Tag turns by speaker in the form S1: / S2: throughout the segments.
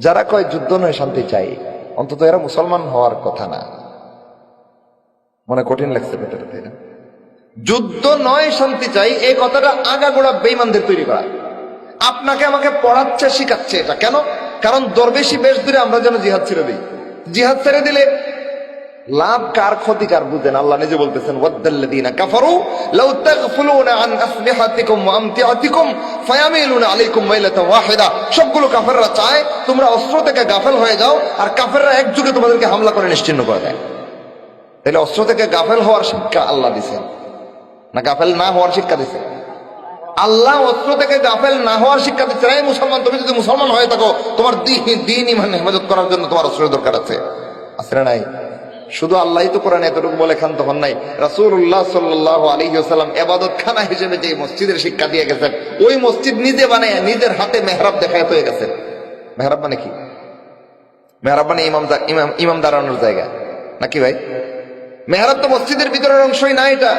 S1: যারা কয় যুদ্ধ নয় শান্তি চাই, অন্তত এরা মুসলমান হওয়ার কথা না। মনে কঠিন লাগছে কথাটা, তাই না? যুদ্ধ নয় শান্তি চাই, এই কথাটা আগাগোড়া বেঈমানদের তৈরি করা। আপনাকে আমাকে পড়াচ্ছে, শিখাচ্ছে এটা কেন? কারণ দরবেশি বেশ দূরে আমরা যেন জিহাদ ছেড়ে দিই। জিহাদ ছেড়ে দিলে লাভ কার ক্ষতি কার বুঝেন। আল্লাহ নিজে বলতেছেন, ওয়াদ্দাল্লাযীনা কাফারু লাউ তাগফুলুনা আন আসলিহাতিকুম ওয়া আমতিআতিকুম ফায়ামিলুনা আলাইকুম মাইলাতান ওয়াহিদা। সবগুলো কাফেররা চায় তোমরা অস্ত্র থেকে গাফেল হয়ে যাও, আর কাফেররা একযোগে তোমাদেরকে হামলা করে নিশ্চিহ্ন করে দেয়। তাহলে অস্ত্র থেকে গাফেল হওয়ার শিক্ষা আল্লাহ দিয়েছেন, না গাফেল না হওয়ার শিক্ষা দিয়েছেন? আল্লাহ অস্ত্র থেকে গাফেল না হওয়ার শিক্ষা দিচ্ছে। এই মুসলমান, তুমি যদি মুসলমান হয়ে থাকো, তোমার দ্বীন ঈমান হেফাজত করার জন্য তোমার অস্ত্রের দরকার আছে। আছে না নাই? শুধু আল্লাহই তো কোরআনে এতটুকু বলে ক্ষান্ত হন নাই। রাসূলুল্লাহ সাল্লাল্লাহু আলাইহি ওয়াসাল্লাম ইবাদতখানা হিসেবে যে মসজিদের শিক্ষা দিয়ে গেছেন, ওই মসজিদ নিজে বানায় নিজের হাতে মেহরাব দেখায় হয়ে গেছেন। মেহরাব মানে কি? মেহরাব মানে ইমাম দাঁড়ানোর জায়গা নাকি ভাই? মেহরাব তো মসজিদের ভিতরের অংশই না এটা।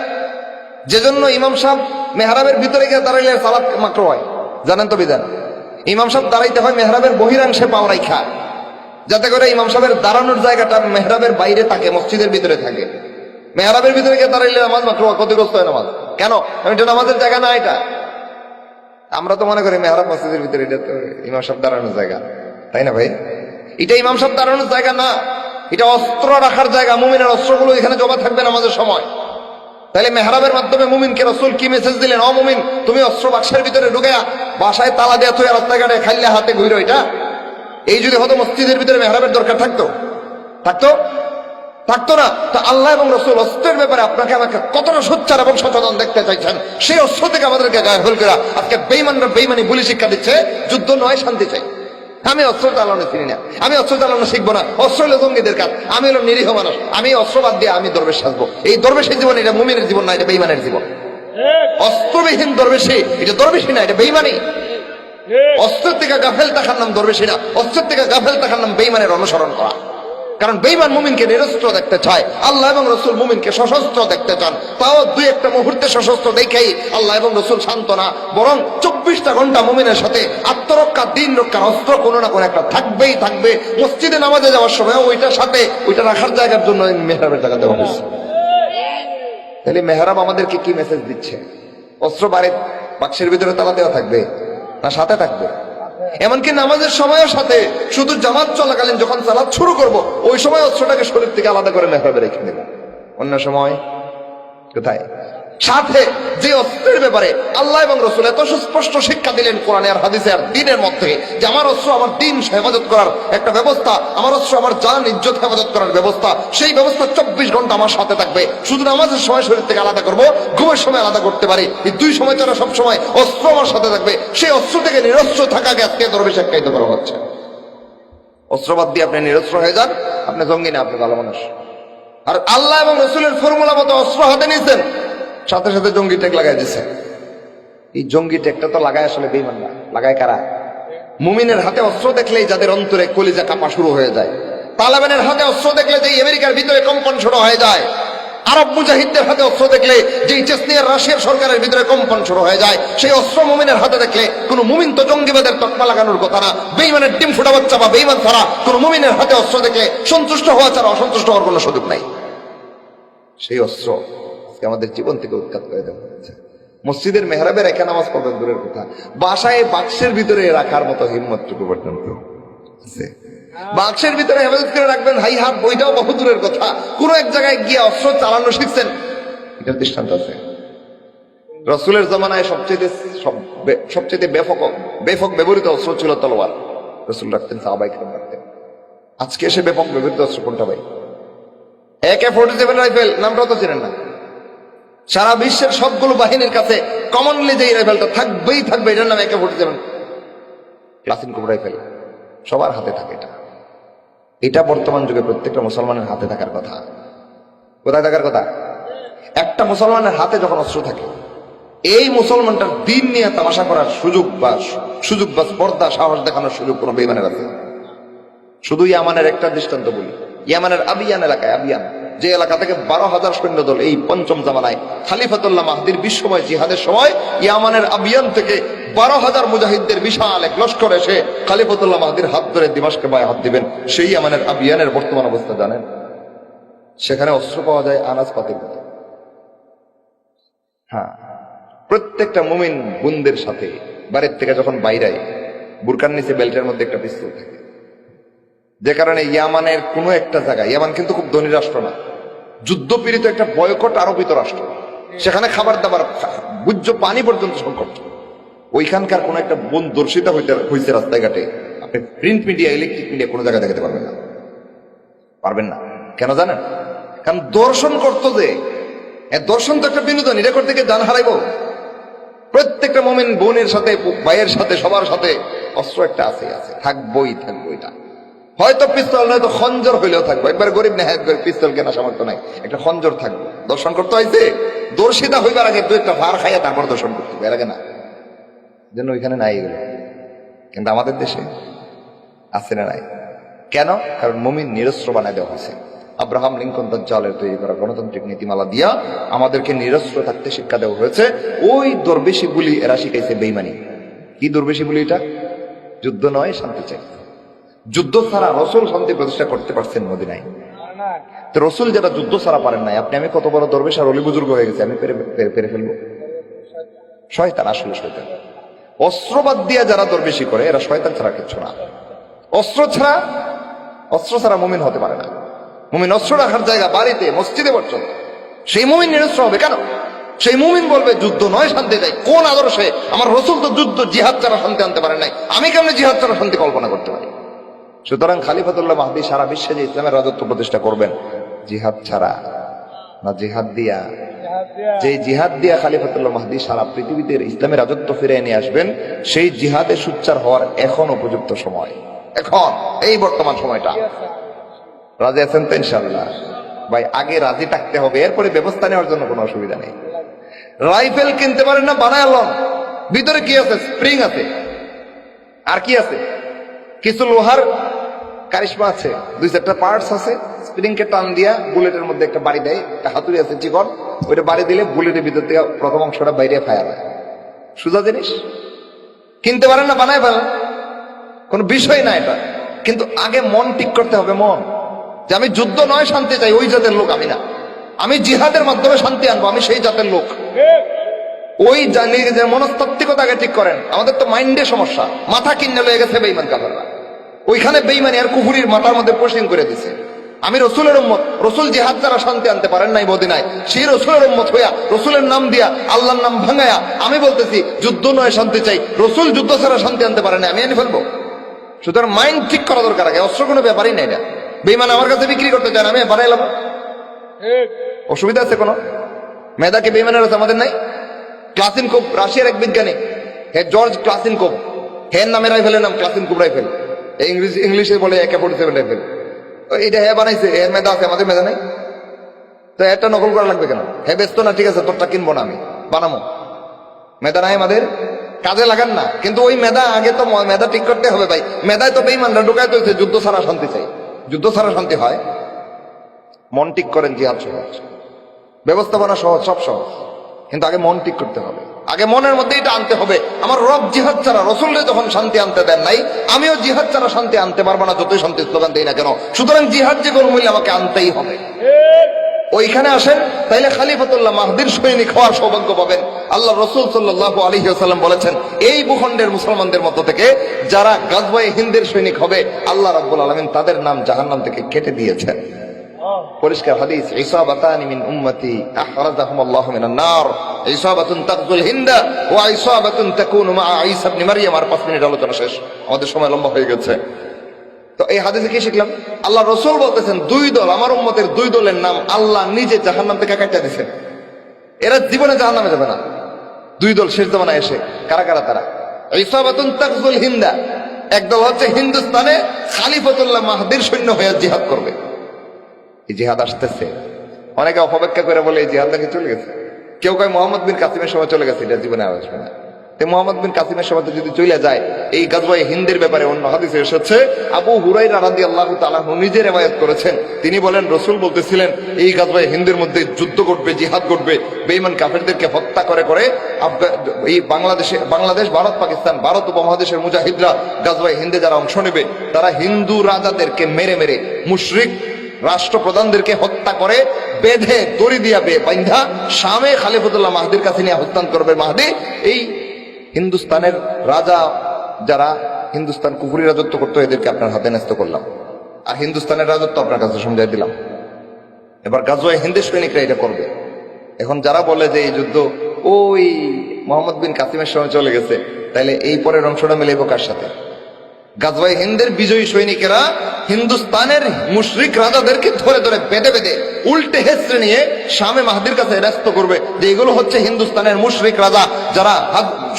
S1: যেজন্য ইমাম সাহেব মেহরাবের ভিতরে গিয়ে দাঁড়াইলে সালাত মাকরুহ হয়, জানেন তো বিধান। ইমাম সাহেব দাঁড়াইতে হয় মেহরাবের বহিরাংশে পাও রাইখা, যাতে করে ইমাম সাহেবের দাঁড়ানোর জায়গাটা মেহরাবের বাইরে থাকে, মসজিদের ভিতরে থাকে। মেহরাবের ভিতরে গিয়ে দাঁড়াইলে নামাজ মাকরুহ, ক্ষতিগ্রস্ত হয় নামাজ। কেন? এটা নামাজের জায়গা না এটা। আমরা তো মনে করি মেহরাব মসজিদের ভিতরে, এটা তো ইমাম সাহেব দাঁড়ানোর জায়গা, তাই না ভাই? এটা ইমাম সাহেব দাঁড়ানোর জায়গা না, এটা অস্ত্র রাখার জায়গা। মুমিনের অস্ত্রগুলো এখানে জমা থাকবে নামাজের সময়। তাহলে মেহরাবের মাধ্যমে মুমিনকে রাসূল কি মেসেজ দিলেন? ও মুমিন, তুমি অস্ত্র বাক্সের ভিতরে ঢুকে বাসায় তালা দেয়া তুই রাস্তাঘাটে খাইলে হাতে ঘুরো, এটা এই যদি হতো মসজিদের ভিতরে মেহরাবের দরকার থাকতো? থাকতো না। তো আল্লাহ এবং রাসূল অস্ত্রের ব্যাপারে আপনাকে আমাকে কতটা সোচ্চার এবং সচেতন দেখতে চাইছেন, সেই অস্ত্র থেকে আমাদেরকে গায়েফল করা। আজকে বেঈমানরা বেঈমানি বলি শিক্ষা দিচ্ছে, যুদ্ধ নয় শান্তি চাই। আমি অস্ত্র চালানো চিনি না, আমি অস্ত্র চালানো শিখবো না, অস্ত্র হলো জঙ্গিদের কাজ। আমি হলো নিরীহ মানুষ, আমি অস্ত্র বাদ দিয়ে আমি দরবেশ সাজবো। এই দরবেশের জীবন, এটা মুমিনের জীবন না, এটা বেঈমানের জীবন। অস্ত্রবিহীন দরবেশি, এটা দরবেশি না, এটা বেঈমানি। অস্ত্রের থেকে গাফেল থাকার নাম দরবেশি না, অস্ত্রের থেকে গাফেল থাকার নাম বেঈমানের অনুসরণ করা। কারণ বেঈমান মুমিনকে নিরস্ত্র দেখতে চায়, আল্লাহ এবং রাসূল মুমিনকে সশস্ত্র দেখতে চান। তাও দুই একটা মুহূর্তে সশস্ত্র দেখেই আল্লাহ এবং রাসূল শান্ত না, বরং 24টা ঘন্টা মুমিনের সাথে আত্মরক্ষা, দিন রক্ষার অস্ত্র কোনো না কোনো একটা থাকবেই থাকবে। মসজিদে নামাজে যাওয়ার সময় ওইটার সাথে ওইটা রাখার জায়গার জন্য মেহরাবের জায়গা দেওয়া হয়েছে। তাহলে মেহরাব আমাদেরকে কি মেসেজ দিচ্ছে? অস্ত্র বাড়ির বাক্সের ভিতরে তালা দেওয়া থাকবে না সাথে থাকবে? এমনকি নামাজের সময়ও সাথে, শুধু জামাত চলাকালীন যখন সালাত শুরু করব, ওই সময় অস্ত্রটাকে শরীর থেকে আলাদা করে মেহরাবে রেখে দেব। অন্য সময় কোথায়? সাথে যে অস্ত্রের ব্যাপারে আল্লাহ এবং রাসূল এত সুস্পষ্ট শিক্ষা দিলেন কোরআনে আর হাদিসে আর দ্বীনের মধ্যে, যে আমার অস্ত্র আমার দ্বীন হেফাজত করার একটা ব্যবস্থা, আমার অস্ত্র আমার জান ইজ্জত হেফাজত করার ব্যবস্থা। সেই ব্যবস্থা 24 ঘন্টা আমার সাথে থাকবে। শুধু নামাজের সময় শরীর থেকে আলাদা করব, ঘুমের সময় আলাদা করতে পারি, এই দুই সময় ছাড়া সব সময় অস্ত্র আমার সাথে থাকবে। সেই অস্ত্র থেকে নিরস্ত্র থাকাকে আজকে দরবেশ আখ্যায়িত করা হচ্ছে। অস্ত্রবাদ দিয়ে আপনি নিরস্ত্র হয়ে যান, আপনি জঙ্গি না, আপনি ভালো মানুষ। আর আল্লাহ এবং রাসূলের ফর্মুলা মতো অস্ত্র হাতে নিয়েছেন, সাথে সাথে জঙ্গি ট্যাগ লাগাই দিছে। এই জঙ্গি ট্যাগটা তো লাগায় আসলে বেঈমানরা। লাগায় কারা? মুমিনের হাতে অস্ত্র দেখলেই যাদের অন্তরে কলিজা কাঁপা শুরু হয়ে যায়, তালেবানের হাতে অস্ত্র দেখলে যে আমেরিকার ভিতরে কম্পন শুরু হয়ে যায়, আরব মুজাহিদদের হাতে অস্ত্র দেখলে যে চেচনিয়ার রাশিয়ার সরকারের ভিতরে কম্পন শুরু হয়ে যায়, সেই অস্ত্র মুমিনের হাতে দেখলে কোন মুমিন তো জঙ্গিবাদের তকমা লাগানোর কথা না। বেঈমানের ডিম ফুটা বাচ্চা বা বেঈমান ছাড়া কোন মুমিনের হাতে অস্ত্র দেখলে সন্তুষ্ট হওয়া ছাড়া অসন্তুষ্ট হওয়ার কোনো সুযোগ নাই। সেই অস্ত্র আমাদের জীবন থেকে উৎখাত করে দেওয়া হয়েছে। মসজিদের মেহরাবে রেখে নামাজ পড়বেন দূরের কথা, বাসায় বাক্সের ভিতরে রাখার মতো হিম্মতটুকু পর্যন্ত আছে। বাক্সের ভিতরে হেফাজত করে রাখবেন, হাই হাত, বইটাও বহু দূরের কথা। কোন এক জায়গায় গিয়ে অস্ত্র চালানো শিখছেন, এটার দৃষ্টান্ত আছে। রাসূলের জামানায় সবচেয়ে ব্যাপক ব্যবহৃত অস্ত্র ছিল তলোয়ার। রাসূল রাখতেন, সাহাবায়ে কেরাম রাখতেন। আজকে এসে ব্যাপক ব্যবহৃত অস্ত্র কোনটা ভাই? AK-47 রাইফেল, নামটাও তো চেনেন না। সারা বিশ্বের সবগুলো বাহিনীর কাছে কমনলি যে রাইফেলটা থাকবেই থাকবে, এটার নাম AK-47 ক্লাসিক রাইফেল। সবার হাতে থাকে এটা। এটা বর্তমান যুগে প্রত্যেকটা মুসলমানের হাতে থাকার কথা। কোথায় থাকার কথা? একটা মুসলমানের হাতে যখন অস্ত্র থাকে, এই মুসলমানটার দিন নিয়ে তামাশা করার সুযোগ বা স্পর্ধা, সাহস দেখানোর সুযোগ কোন বেঈমানের আছে? শুধু ইয়ামানের একটা দৃষ্টান্ত বলি। ইয়ামানের আবিয়ান এলাকায়, আবিয়ান যে এলাকা থেকে 12,000 সৈন্যদল এই পঞ্চম জামানায় খালিফাতুল্লাহ মাহদির বিশ্বময় জিহাদের সময় ইয়ামানের আবিয়ান থেকে 12,000 মুজাহিদদের বিশাল এক লস্কর এসে খলিফাতুল্লাহ মাহদির হাত ধরে দিমাশকে বায়ে হাত দিবেন। সেই ইয়ামানের আবিয়ানের বর্তমান অবস্থা জানেন? সেখানে অস্ত্র পাওয়া যায় আনাজ পাতির মতো। হ্যাঁ, প্রত্যেকটা মুমিন বোনদের সাথে বাড়ির থেকে যখন বাইরায় বুরকার নিচে বেল্টের মধ্যে একটা পিস্তল থাকে, যে কারণে ইয়ামানের কোনো একটা জায়গায়, ইয়ামান কিন্তু খুব ধনী রাষ্ট্র না, যুদ্ধপীড়িত একটা বয়কট আরোপিত রাষ্ট্র, সেখানে খাবার দাবার বুঝ্য পানি পর্যন্ত সংকট। ওইখানকার কোন একটা বোন দর্শিতা হয়েছে রাস্তাঘাটে, আপনি প্রিন্ট মিডিয়া ইলেকট্রিক মিডিয়া কোনো জায়গায় দেখাতে পারবেন না, পারবেন না। কেন জানেন? কারণ দর্শন করতো যে, দর্শন তো একটা বিনোদন, এটা করতে গিয়ে জান হারাইব। প্রত্যেকটা মোমেন বোনের সাথে, ভাইয়ের সাথে, সবার সাথে অস্ত্র একটা আছে, থাকবোই থাকবো। এটা হয়তো পিস্তল নয়তো খঞ্জর হইলেও থাকবো। একবার গরিব না, একবার পিস্তল কেনা সামর্থ্য নাই, একটা খঞ্জর থাকবো। দর্শন করতে হয়েছে, দর্শিতা হইবার আগে 2 একটা ভার খাইয়া তারপর দর্শন করতে হবে, এর আগে না। জন্য ওইখানে নাই এগুলো, কিন্তু আমাদের দেশে আছে না নাই? কেন? কারণ মুমিন নিরস্ত্র বানায় দেওয়া হয়েছে। আব্রাহাম লিঙ্কন দাজ্জালের তৈরি করা গণতান্ত্রিক নীতিমালা দিয়া আমাদেরকে নিরস্ত্র থাকতে শিক্ষা দেওয়া হয়েছে। ওই দরবেশিগুলি এরা শিখাইছে বেইমানি। কি দরবেশিগুলি? এটা যুদ্ধ নয়, শান্তি চাই। যুদ্ধ ছাড়া রসুল শান্তি প্রতিষ্ঠা করতে পারছেন মদিনায়। তো রসুল যারা যুদ্ধ ছাড়া পারেন নাই, আপনি আমি কত বড় দরবেশ আর অলি বুজুর্গ হয়ে গেছে, আমি পেরে ফেলবো? শয়তান, আসলে শয়তান। অস্ত্রবাদ দিয়া যারা দরবেশি করে, এরা শয়তান ছাড়া কিছু না। অস্ত্র ছাড়া মুমিন হতে পারে না। মুমিন অস্ত্র রাখার জায়গা বাড়িতে, মসজিদে পর্যন্ত। সেই মুমিন নিরস্ত্র হবে কেন? সেই মুমিন বলবে যুদ্ধ নয়, শান্তি চাই। কোন আদর্শে? আমার রসুল তো যুদ্ধ জিহাদ ছাড়া শান্তি আনতে পারেন নাই, আমি কেমন জিহাদ ছাড়া শান্তি কল্পনা করতে পারি? সুতরাং খলিফাতুল্লাহ মাহদী সারা বিশ্বে যে ইসলামের রাজত্ব প্রতিষ্ঠা করবেন, জিহাদ ছাড়া না, জিহাদ দিয়া। যে জিহাদ দিয়া খলিফাতুল্লাহ মাহদী সারা পৃথিবীতে ইসলামের রাজত্ব ফিরে নিয়ে আসবেন, সেই জিহাদে সুচ্চার হওয়ার এখন উপযুক্ত সময়। এখন এই বর্তমান সময়টা। রাজি আছেন তো ইনশাআল্লাহ? ভাই, আগে রাজি থাকতে হবে, এরপরে ব্যবস্থা নেওয়ার জন্য কোনো অসুবিধা নেই। রাইফেল কিনতে পারেন না, বানায় লন। ভিতরে কি আছে? স্প্রিং আছে, আর কি আছে? কিছু লোহার কারিশমা আছে, 2-4টা পার্টস আছে। স্প্রিং কে টান দিয়া বুলেটের মধ্যে একটা বাড়ি দেয়, একটা হাতুড়ি আছে চিকন, ওইটা বাড়ি দিলে বুলেটের ভিতর থেকে প্রথম অংশটা বাইরে ফায়ার হয়। সোজা জিনিস, কিনতে পারেন না, বানায় ফেলেন, কোন বিষয় না এটা। কিন্তু আগে মন ঠিক করতে হবে, মন, যে আমি যুদ্ধ নয়, শান্তি চাই। ওই জাতের লোক আমি না, আমি জিহাদের মাধ্যমে শান্তি আনবো, আমি সেই জাতের লোক। ওই জানি যে মনস্তাত্ত্বিকতা আগে ঠিক করেন। আমাদের তো মাইন্ডে সমস্যা, মাথা কিনে লয়ে গেছে বেঈমান কাফেররা। ওইখানে বেঈমানি আর কুফরির মাথার মধ্যে পোষিং করে দিছে। আমি রসুলের উম্মত, রসুল জিহাদ দ্বারা শান্তি আনতে পারেন নাই মদিনায়, সেই রসুলের উম্মত হইয়া রসুলের নাম দিয়া আল্লাহর নাম ভাঙায়া আমি বলতেছি যুদ্ধ নয়, শান্তি চাই। রসুল যুদ্ধ ছাড়া শান্তি আনতে পারেন নাই, আমি এনে ফেলবো? সুতরাং মাইন্ড ঠিক করা দরকার আগে। অস্ত্র কোনো ব্যাপারই নাই, না বেঈমান আমার কাছে বিক্রি করতে চান, আমি বানাইলাম। অসুবিধা আছে কোনো? মেধাকে বেঈমানের আছে, আমাদের নাই? ক্লাসিনকোভ, রাশিয়ার এক বিজ্ঞানী, হে জর্জ ক্লাসিনকোভ, হের নামে রাইফেলের নাম ক্লাসিনকোভ রাইফেল। ইংলিশে বলে AK-47 রাইফেল। এটা হে বানাইছে, এর মেধা আছে, আমাদের মেধা নাই। তো একটা নকল করা লাগবে কেন? হে ব্যস্ত না, ঠিক আছে, তোরটা কিনবো না, আমি বানাবো। মেধা নাই আমাদের, কাজে লাগান না। কিন্তু ওই মেধা আগে তো মেধা ঠিক করতে হবে ভাই। মেধায় তো বেঈমানরা ঢুকায় তো যুদ্ধ ছাড়া শান্তি চাই। যুদ্ধ ছাড়া শান্তি হয়? মন ঠিক করেন, জিহাদ সহজ, ব্যবস্থাপনা সহজ, সব সহজ, কিন্তু আগে মন ঠিক করতে হবে। আগে মনের মধ্যে এটা আনতে হবে, আমার রব জিহাদ ছাড়া, রসুলরে যখন শান্তি আনতে দেন নাই, আমিও জিহাদ ছাড়া শান্তি আনতে পারবো না, যতই শান্তি স্লোগান দেই না কেন। সুতরাং জিহাদ যে কোনো মূল্যে আমাকে আনতেই হবে। ওইখানে আসেন, তাইলে খলিফাতুল্লাহ মাহদীর সৈনিক হওয়ার সৌভাগ্য পাবেন। আল্লাহ রসুল সাল্লাল্লাহু আলাইহি ওয়াসাল্লাম বলেছেন, এই ভূখণ্ডের মুসলমানদের মধ্য থেকে যারা গাজওয়ায়ে হিন্দের সৈনিক হবে, আল্লাহ রাব্বুল আলামিন তাদের নাম জাহান্নাম থেকে কেটে দিয়েছেন। পরিষ্কার হাদিস, ইসাবাতানি মিন উম্মতি আখরাজাহুমুল্লাহু মিনান নার, ইসাবাতুন তাগজুল হিন্দা ওয়া ইসাবাতুন তাকুনু মা ঈসা ইবনে মারইয়াম। আর 5 মিনিট আলোচনা শেষ, আমাদের সময় লম্বা হয়ে গেছে। তো এই হাদিসে কি শিখলাম? আল্লাহ রাসূল বলতেছেন 2 দল, আমার উম্মতের 2 দলের নাম আল্লাহ নিজে জাহান্নাম থেকে কাটিয়ে দিয়েছেন। এরা জীবনে জাহান্নামে যাবে না। 2 দল শেষ জামানায় এসে, কারা কারা তারা? ইসাবাতুন তাগজুল হিন্দা, একদল হচ্ছে হিন্দুস্তানে খলিফাতুল্লাহ মাহদীর সৈন্য হয়ে জিহাদ করবে। এই জিহাদ আসতেছে, অনেকে অপেক্ষা করে বলে এই জিহাদ নাকি চলে গেছে। কেউ কয় মোহাম্মদ বিন কাসিমের সময় চলে গেছে, এটা জীবনে আসবে না। মুহাম্মদ বিন কাসিমের সাথে যদি চলে যায়, এই গাজওয়ায়ে হিন্দের ব্যাপারে অন্য হাদিসে এসেছে, আবু হুরায়রা রাদিয়াল্লাহু তাআলা নিজে রিওয়ায়াত করেছেন, তিনি বলেন রাসূল বলতেছিলেন এই গাজওয়ায়ে হিন্দের মধ্যে যুদ্ধ ঘটবে, জিহাদ ঘটবে, বেঈমান কাফেরদেরকে হত্যা করে করে এই বাংলাদেশ, ভারত, পাকিস্তান, ভারত উপমহাদেশের মুজাহিদরা গাজওয়ায়ে হিন্দে যারা অংশ নেবে তারা হিন্দু রাজাদেরকে মেরে মেরে, মুশরিক রাষ্ট্রপ্রধানদেরকে হত্যা করে বেঁধে দড়ি দিয়া বাইন্ধা শামে খলিফাতুল্লাহ মাহদির কাছে নিয়ে হস্তান্তর করবে মাহদি। এই হিন্দুস্তানের রাজা যারা হিন্দুস্তান কুফরি রাজত্ব করতো এদেরকে আপনার হাতে ন্যস্ত করলাম, আর হিন্দুস্তানের রাজত্ব আপনার কাছে সমঝাই দিলাম। এবার গাজওয়ায়ে হিন্দের সৈনিকরা এটা করবে। এখন যারা বলে যে এই যুদ্ধ ওই মুহাম্মদ বিন কাসিমের সময় চলে গেছে, তাইলে এই পরের অংশটা মিলে কার সাথে? গাজওয়ায়ে হিন্দের বিজয়ী সৈনিকেরা হিন্দুস্তানের মুশরিক রাজাদেরকে ধরে ধরে বেঁধে বেঁধে উল্টে হেসড়ে নিয়ে শামে মাহদির কাছে ন্যস্ত করবে যে এগুলো হচ্ছে হিন্দুস্তানের মুশরিক রাজা যারা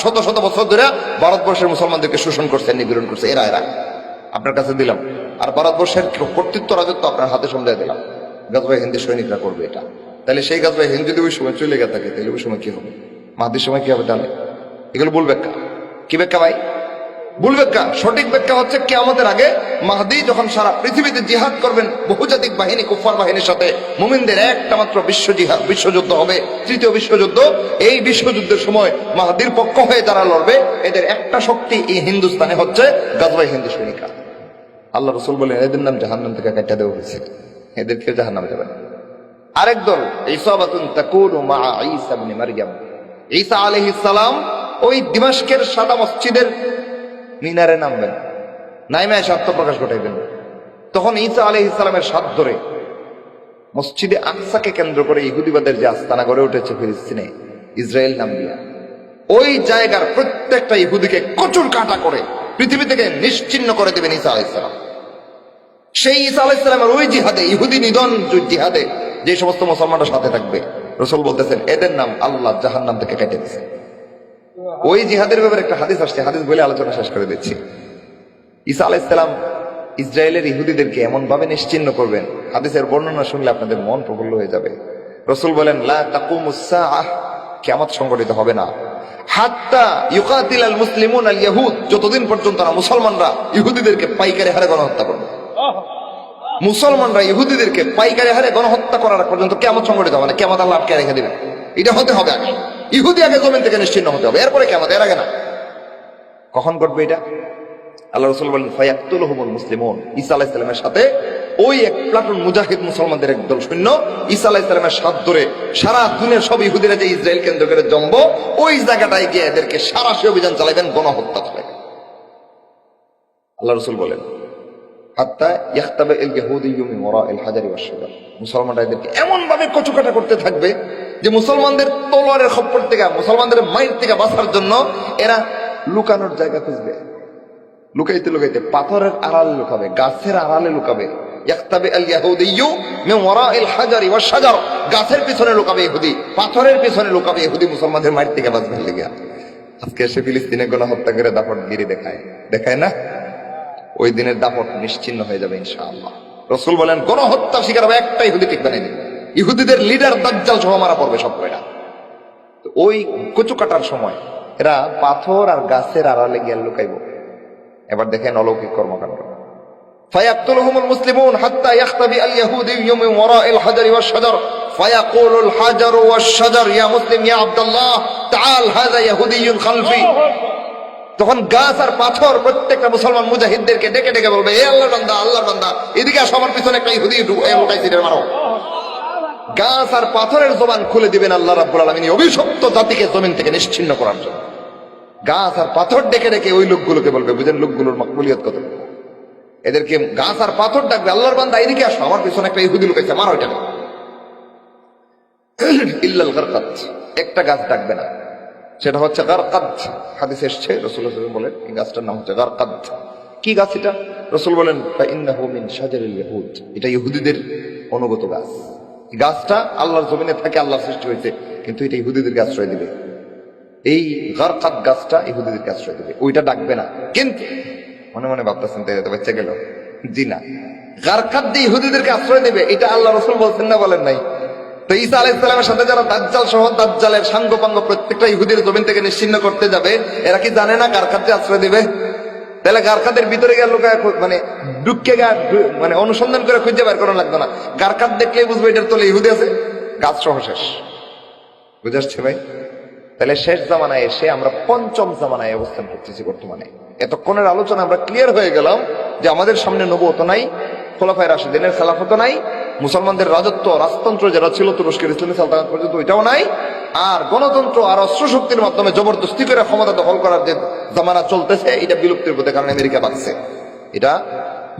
S1: শত শত বছর ধরে ভারতবর্ষের মুসলমানদেরকে শোষণ করছে, নিপীড়ন করছে, এরা আপনার কাছে দিলাম, আর ভারতবর্ষের কর্তৃত্ব রাজত্ব আপনার হাতে সমঝাই দিলাম। গাজওয়ায়ে হিন্দের সৈনিকরা করবে এটা। তাহলে সেই গাজওয়ায়ে হিন্দ যদি ওই সময় চলে গেছে থাকে, তাহলে ওই সময় কি হবে? মাহদির সময় কি হবে? তাহলে এগুলো বলবে কি ব্যাখ্যা ভাই? ভুল ব্যাখ্যা। সঠিক ব্যাখ্যা হচ্ছে কিয়ামতের আগে মাহদি যখন সারা পৃথিবীতে জিহাদ করবেন বহুজাতিক বাহিনী, কুফার বাহিনীর সাথে, মুমিনদের একটা মাত্র বিশ্বযুদ্ধ হবে, তৃতীয় বিশ্বযুদ্ধ। এই বিশ্বযুদ্ধের সময় মাহদির পক্ষ হয়ে যারা লড়বে এদের একটা শক্তি এই হিন্দুস্তানে হচ্ছে গাজওয়ায়ে হিন্দ সৈনিকরা। আল্লাহ রাসূল বলেন এদের নাম জাহান্নাম থেকে কাটা দেওয়া হয়েছে, এদেরকে জাহান্নামে যাবে না। আরেক দল ইসাবাতুন তাকুনু মা ঈসা ইবনে মারইয়াম, ঈসা আলাইহিস সালাম ওই দিমাশকের সাদা মসজিদের মিনারে নামবেন, নাইমে এসে আত্মপ্রকাশ ঘটাইবেন। তখন ঈসা আলাইহিস সালামের সাথ ধরে মসজিদে আকসাকে কেন্দ্র করে ইহুদিবাদের যে আস্তানা গড়ে উঠেছে ফিলিস্তিনে, ইসরায়েল নাম দিয়া, ওই জায়গার প্রত্যেকটা ইহুদিকে কচুর কাটা করে পৃথিবী থেকে নিশ্চিহ্ন করে দেবেন ঈসা আলাইহিস সালাম। সেই ঈসা আলাইহিস সালামের ওই জিহাদে, ইহুদি নিধন জিহাদে যে সমস্ত মুসলমানরা সাথে থাকবে, রাসূল বলতেছেন এদের নাম আল্লাহ জাহান্নাম থেকে কেটে দিয়েছে। ওই জিহাদের ব্যাপারে একটা হাদিস আসছে, হাদিস বলে আলোচনা শেষ করে দিচ্ছি। ঈসা আলাইহিস সালাম ইসরায়েলের ইহুদিদেরকে এমন ভাবে নিশ্চিহ্ন করবেন, হাদিসের বর্ণনা শুনলে আপনাদের মন প্রফুল্ল হয়ে যাবে। রাসূল বলেন লা তাকুমুস সাআহ, কিয়ামত সংঘটিত হবে না, হাত্তা ইউকাতিলাল মুসলিমুন আল ইয়াহুদ, যতদিন পর্যন্ত তারা মুসলমানরা ইহুদিদেরকে পাইকারি হারে গণহত্যা করবে। মুসলমানরা ইহুদিদেরকে পাইকারি হারে গণহত্যা করার পর্যন্ত কিয়ামত সংঘটিত হবে না। কিয়ামত আল্লাহ আটকে রেখে দিবেন। এটা হতে হবে আগে, ইহুদি আগে জমিন থেকে নিশ্চিহ্ন হতে হবে, এরপরে কিয়ামত, এর আগে না। কখন ঘটবে এটা? আল্লাহ রাসূল বলেন ফায়াকতুলুহুমুল মুসলিমুন, ঈসা আলাইহিস সালামের সাথে ওই এক প্লাটুন মুজাহিদ মুসলমানদের একদল সৈন্য ঈসা আলাইহিস সালামের সাথ ধরে সারা দুনিয়ার সব ইহুদিরা যে ইসরায়েল কেন্দ্র করে জম্ব, ওই জায়গাটায় গিয়ে এদেরকে সারাশি অভিযান চালাবেন, গণহত্যা চালাবেন। আল্লাহ রাসূল বলেন হাত্তা ইয়াখতাবা আল ইয়াহুদিয়্যু মিন ওয়ারাইল হাজারি ওয়াশ শাজার, মুসলমানরা এদেরকে এমন ভাবে কচুকাটা করতে থাকবে যে মুসলমানদের তলোয়ারের খপ্পর থেকে, মুসলমানদের মাইর থেকে বাঁচার জন্য এরা লুকানোর জায়গা খুঁজবে। লুকাইতে লুকাইতে পাথরের আড়ালে লুকাবে, গাছের আড়ালে লুকাবে। ইয়াখতাবা আল ইয়াহুদিয়্যু মিন ওয়ারাইল হাজারি ওয়াশ শাজার, গাছের পিছনে লুকাবে ইহুদি, পাথরের পিছনে লুকাবে ইহুদি, মুসলমানদের মাইর থেকে বাঁচবার লেগে। আজকে এসে ফিলিস্তিনে গণহত্যা করে দাপটগিরি দেখায় না? ওই দিনের দাপট নিশ্চিহ্ন হয়ে যাবে ইনশাআল্লাহ। রাসূল বলেন গণহত্যা শিকার হবে একটা ইহুদি টিকবে না, ইহুদিদের লিডার দাজ্জাল সহ মারা পড়বে সব কয়টা। ওই কচু কাটার সময় এরা পাথর আর গাছের আড়ালে গিয়ে লুকাইব। এবার দেখেন অলৌকিক কর্মকাণ্ড। ফায়াকতুলুহুমুল মুসলিমুন হাত্তা ইয়াখতাবি আল ইয়াহুদিয়্যু মিন ওয়ারাইল হাজারি ওয়াশ শাজার ফায়াকুলুল হাজারু ওয়াশ শাজার ইয়া মুসলিম ইয়া আব্দুল্লাহ তাআল হাযা ইয়াহুদিয়্যুন খালফি। তখন গাছ আর পাথর প্রত্যেকটা মুসলমান মুজাহিদদেরকে ডেকে ডেকে বলবে এ আল্লাহর বান্দা, আল্লাহর বান্দা, এদিকে সবার পিছনে একটা ইহুদি লুকাইছে, মারো। গাছ আর পাথরের জবান খুলে দিবেন আল্লাহ রাব্বুল আলামিন অভিশপ্ত জাতিকে জমিন থেকে নিশ্চিহ্ন করার জন্য। গাছ আর পাথর ডেকে ডেকে ওই লোকগুলোকে বলবে, বুঝেন লোকগুলোর মাকবুলিয়ত কত। এদেরকে গাছ আর পাথর ডাকবে আল্লাহর বান্দা এদিকে আসো, আমার পিছনে একটা ইহুদি লুকাইছে, মারো এটা। ইল্লাল গারকাত, একটা গাছ ডাকবে না, সেটা হচ্ছে গারকাদ। হাদিসে এসেছে রাসূলুল্লাহ সাল্লাল্লাহু আলাইহি ওয়াসাল্লাম বলেন এই গাছটার নাম হচ্ছে গারকাদ। কি গাছ এটা? রাসূল বলেন ফাইন্নাহু মিন শাজারিল ইয়াহুদ, এটা ইহুদিদের অনুগত গাছ। এই গাছটা আল্লাহর জমিনে থাকে, আল্লাহর সৃষ্টি হয়েছে, কিন্তু এটা ইহুদিদেরকে আশ্রয় দিবে। এই গারকাদ গাছটা ইহুদিদেরকে আশ্রয় দিবে, ওইটা ডাকবে না। কিন্তু মনে মনে ভাবতেছেন তাই তো বাচ্চা গেল, জি না, গারকাদ দিয়ে ইহুদিদেরকে আশ্রয় দেবে, এটা আল্লাহ রাসূল বলছেন না, বলেন নাই? তো ঈসা আলাইহিস সালামের সাথে যারা দাজ্জাল সহ দাজ্জালের সাঙ্গপাঙ্গ প্রত্যেকটা ইহুদির জমিন থেকে নিশ্চিহ্ন করতে যাবে, এরা কি জানে না কার কাছে আশ্রয় দিবে? তাহলে গারকাদের ভিতরে গিয়ে লোকায় মানে ঢুকে মানে অনুসন্ধান করে খুঁজে বের করা লাগতো না, গারকাত দেখলেই বুঝবে এটার তলে ইহুদি আছে, গাছ সহ শেষ। বুঝে আসছে ভাই? তাহলে শেষ জামানায় এসে আমরা পঞ্চম জামানায় অবস্থান করতেছি বর্তমানে। এতক্ষণের আলোচনা আমরা ক্লিয়ার হয়ে গেলাম যে আমাদের সামনে নবুয়ত নাই, খোলাফায়ে রাশিদিনের খেলাফত নাই, মুসলমানদের রাজত্ব রাজতন্ত্র যেটা ছিল তুরস্কের ইসলামী সালতানাত পর্যন্ত ওইটাও নাই, আর গণতন্ত্র আর অস্ত্র শক্তির মাধ্যমে জবরদস্তি করে ক্ষমতা দখল করার যে জামানা চলতেছে, এটা বিলুপ্তির পথে। কারণ আমেরিকা বাঁচছে, এটা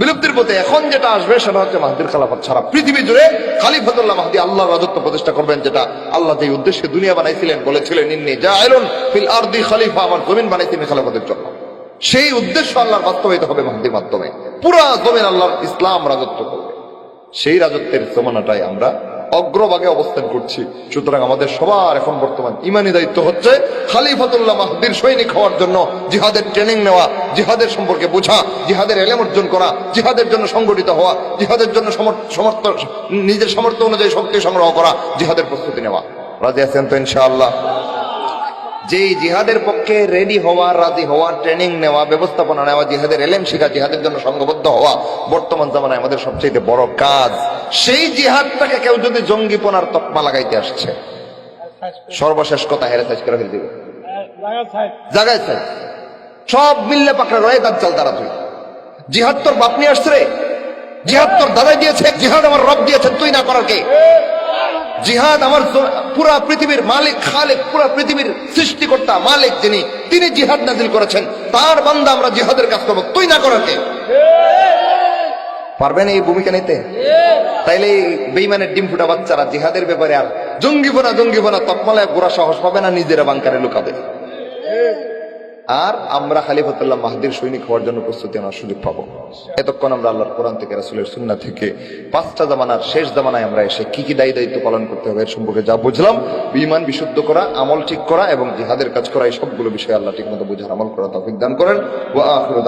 S1: বিলুপ্তির পথে। এখন যেটা আসবে সেটা হচ্ছে মাহদির খেলাফত। সারা পৃথিবী জুড়ে খলিফাতুল্লাহ মাহদী আল্লাহর রাজত্ব প্রতিষ্ঠা করবেন, যেটা আল্লাহ যে উদ্দেশ্যে দুনিয়া বানাইছিলেন, বলেছিলেন ইন্নী জাইলুন ফিল আরদি খলিফা, আমার জমিন বানাইছি আমি খেলাফতের জন্য। সেই উদ্দেশ্য আল্লাহর বাস্তবায়িত হবে মাহদীর মাধ্যমে। পুরা জমিন আল্লাহর ইসলাম রাজত্ব করবে। সেই রাজত্বের জমানাটাই আমরা অগ্রভাগে অবস্থান করছি। সুতরাং আমাদের সবার এখন বর্তমান ইমানি দায়িত্ব হচ্ছে খলিফাতুল্লাহ মাহদীর সৈনিক হওয়ার জন্য জিহাদের ট্রেনিং নেওয়া, জিহাদের সম্পর্কে বোঝা, জিহাদের এলেম অর্জন করা, জিহাদের জন্য সংগঠিত হওয়া, জিহাদের জন্য নিজের সামর্থ্য অনুযায়ী শক্তি সংগ্রহ করা, জিহাদের প্রস্তুতি নেওয়া। রাজি আছেন তো ইনশাআল্লাহ? যেই জিহাদের পক্ষে রেডি হওয়া, রাজি হওয়া, ট্রেনিং নেওয়া, ব্যবস্থাপনা নেওয়া, জিহাদের এলেম শিখা, জিহাদের জন্য সংঘবদ্ধ হওয়া বর্তমান জামানায় আমাদের সবচেয়ে বড় কাজ। সেই জিহাদটাকে কেউ যদি জঙ্গিপনার তকমা লাগাইতে আসছে, সর্বশেষ কথা হেরে সাইজ করে ফেলে দিবে, জায়গায় সাইজ সব মিললে পাকড়া করে দাজ্জাল দ্বারা তুই জিহাদ তোর বাপ নিয়ে আসছে রে, জিহাদ তোর দাদাই দিয়েছে, জিহাদ আমার রব দিয়েছেন, তুই না করার কে? জিহাদ আমার পুরা পৃথিবীর মালিক, খালেক, পুরা পৃথিবীর সৃষ্টিকর্তা মালিক যিনি, তিনি জিহাদ নাজিল করেছেন, তার বান্দা আমরা জিহাদের কাজ করবো, তুই না করার কে? পারবেন এই ভূমিকা নিতে? তাইলে বেঈমানের ডিম ফুটা বাচ্চারা জিহাদের ব্যাপারে আর জঙ্গিবনা তকমালায় গোড়া সাহস পাবে না, নিজেরা বাংকারে লুকাবে। আর আমরা খলিফাতুল্লাহ মাহদীর সৈনিক হওয়ার জন্য প্রস্তুতি নেওয়ার সুযোগ পাবো। এতক্ষণ আমরা আল্লাহর কোরআন থেকে, রাসূলের সুন্নাহ থেকে, পাঁচটা জামানার শেষ জামানায় আমরা এসে কি কি দায়িত্ব পালন করতে হবে এর সম্পর্কে যা বুঝলাম, ঈমান বিশুদ্ধ করা, আমল ঠিক করা এবং জিহাদের কাজ করা, এই সবগুলো বিষয়ে আল্লাহ ঠিকমতো বুঝার আমল করা তৌফিক দান করেন। ওয়া আখিরু